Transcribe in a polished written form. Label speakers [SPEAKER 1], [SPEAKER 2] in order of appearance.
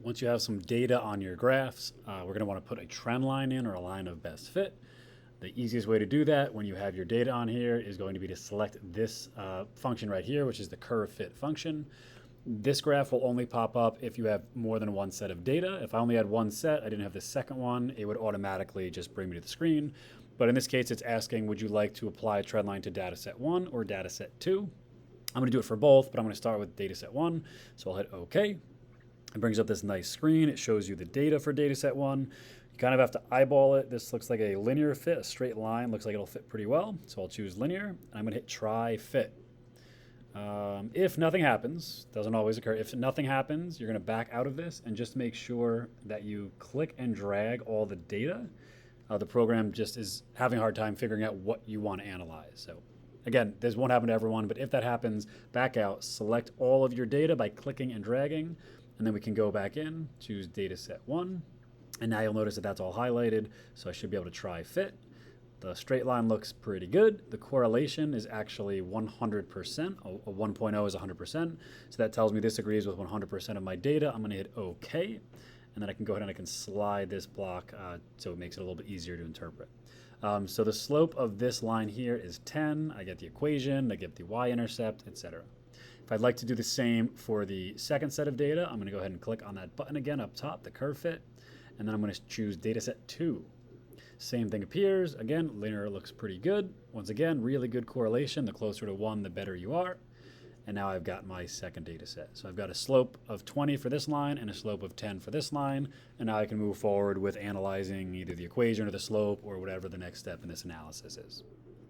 [SPEAKER 1] Once you have some data on your graphs, we're going to want to put a trend line in, or a line of best fit. The easiest way to do that when you have your data on here is going to be to select this function right here, which is the curve fit function. This graph will only pop up if you have more than one set of data. If I only had one set, I didn't have the second one, it would automatically just bring me to the screen. But in this case, it's asking, would you like to apply a trend line to data set 1 or data set 2? I'm going to do it for both, but I'm going to start with data set 1. So I'll hit OK. It brings up this nice screen. It shows you the data for data set 1. You kind of have to eyeball it. This looks like a linear fit, a straight line. Looks like it'll fit pretty well. So I'll choose linear. And I'm going to hit try fit. If nothing happens, doesn't always occur. If nothing happens, you're going to back out of this and just make sure that you click and drag all the data. The program just is having a hard time figuring out what you want to analyze. So again, this won't happen to everyone, but if that happens, back out, select all of your data by clicking and dragging, and then we can go back in, choose data set 1, and now you'll notice that that's all highlighted, so I should be able to try fit. The straight line looks pretty good. The correlation is actually 100%. A 1.0 is 100%. So that tells me this agrees with 100% of my data. I'm going to hit OK. And then I can go ahead and I can slide this block so it makes it a little bit easier to interpret. So the slope of this line here is 10. I get the equation, I get the y-intercept, etc. If I'd like to do the same for the second set of data, I'm going to go ahead and click on that button again up top, the curve fit. And then I'm going to choose dataset 2. Same thing appears. Again, linear looks pretty good. Once again, really good correlation. The closer to 1, the better you are. And now I've got my second data set. So I've got a slope of 20 for this line and a slope of 10 for this line. And now I can move forward with analyzing either the equation or the slope or whatever the next step in this analysis is.